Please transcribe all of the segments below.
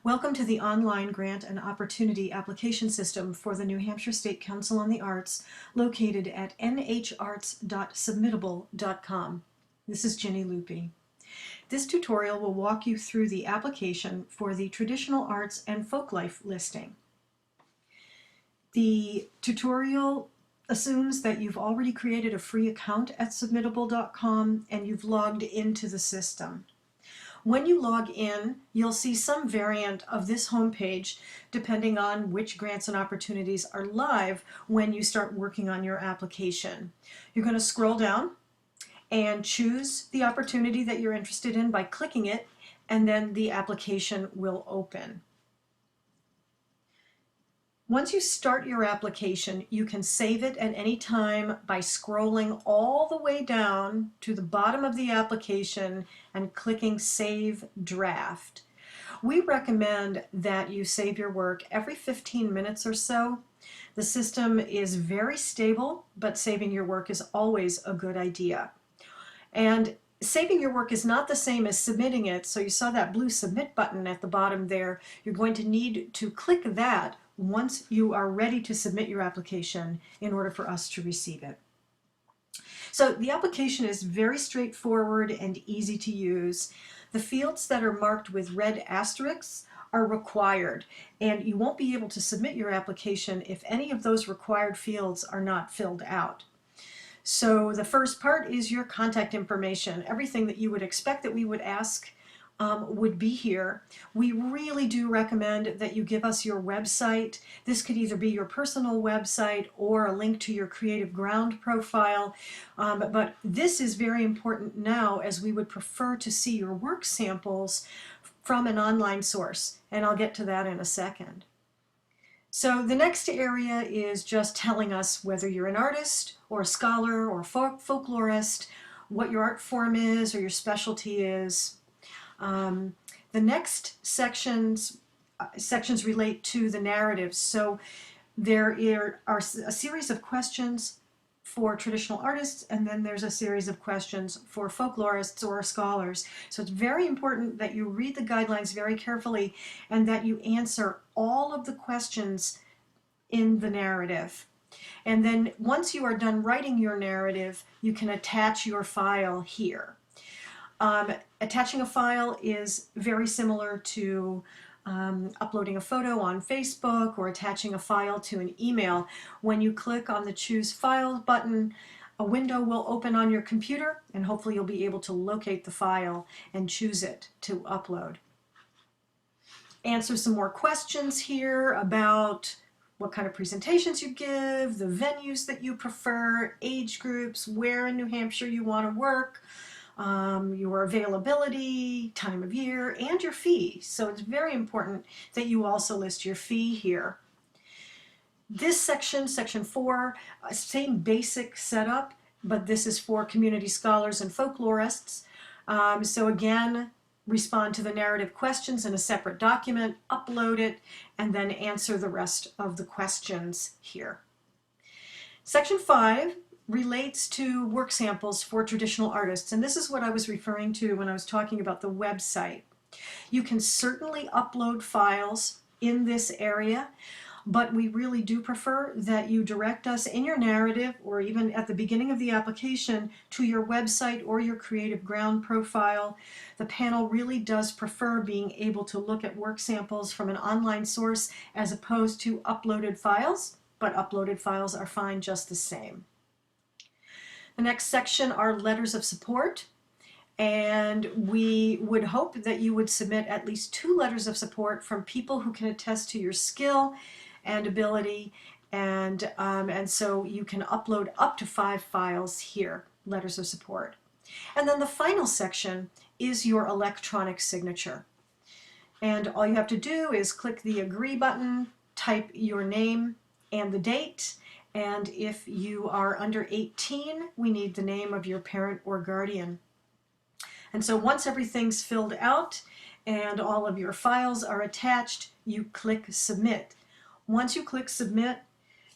Welcome to the online grant and opportunity application system for the New Hampshire State Council on the Arts, located at nharts.submittable.com. This is Ginny Loopy. This tutorial will walk you through the application for the Traditional Arts and Folklife listing. The tutorial assumes that you've already created a free account at submittable.com and you've logged into the system. When you log in, you'll see some variant of this homepage depending on which grants and opportunities are live when you start working on your application. You're going to scroll down and choose the opportunity that you're interested in by clicking it, and then the application will open. Once you start your application, you can save it at any time by scrolling all the way down to the bottom of the application and clicking Save Draft. We recommend that you save your work every 15 minutes or so. The system is very stable, but saving your work is always a good idea. And saving your work is not the same as submitting it, so you saw that blue Submit button at the bottom there. You're going to need to click that once you are ready to submit your application in order for us to receive it. So the application is very straightforward and easy to use. The fields that are marked with red asterisks are required, and you won't be able to submit your application if any of those required fields are not filled out. So the first part is your contact information. Everything that you would expect that we would ask would be here. We really do recommend that you give us your website. This could either be your personal website or a link to your Creative Ground profile, but this is very important now, as we would prefer to see your work samples from an online source, and I'll get to that in a second. So the next area is just telling us whether you're an artist or a scholar or folklorist, what your art form is or your specialty is. The next sections relate to the narratives. So there are a series of questions for traditional artists, and then there's a series of questions for folklorists or scholars. So it's very important that you read the guidelines very carefully and that you answer all of the questions in the narrative. And then once you are done writing your narrative, you can attach your file here. Attaching a file is very similar to uploading a photo on Facebook or attaching a file to an email. When you click on the Choose File button, a window will open on your computer, and hopefully you'll be able to locate the file and choose it to upload. Answer some more questions here about what kind of presentations you give, the venues that you prefer, age groups, where in New Hampshire you want to work, your availability, time of year, and your fee. So it's very important that you also list your fee here. This section, section 4, same basic setup, but this is for community scholars and folklorists. So again, respond to the narrative questions in a separate document, upload it, and then answer the rest of the questions here. Section 5 relates to work samples for traditional artists, and this is what I was referring to when I was talking about the website. You can certainly upload files in this area, but we really do prefer that you direct us in your narrative or even at the beginning of the application to your website or your Creative Ground profile. The panel really does prefer being able to look at work samples from an online source as opposed to uploaded files, but uploaded files are fine just the same. The next section are letters of support, and we would hope that you would submit at least 2 letters of support from people who can attest to your skill and ability, and so you can upload up to 5 files here, letters of support. And then the final section is your electronic signature. And all you have to do is click the Agree button, type your name and the date, and if you are under 18, we need the name of your parent or guardian. And so once everything's filled out and all of your files are attached, you click Submit. Once you click Submit,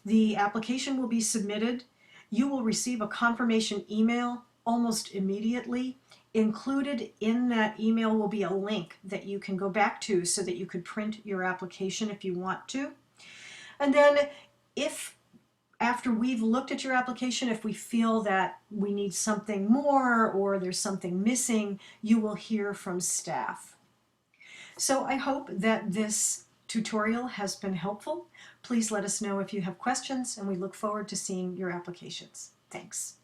the application will be submitted. You will receive a confirmation email almost immediately, Included in that email will be a link that you can go back to so that you could print your application if you want to. And then if after we've looked at your application, if we feel that we need something more or there's something missing, you will hear from staff. So I hope that this tutorial has been helpful. Please let us know if you have questions, and we look forward to seeing your applications. Thanks.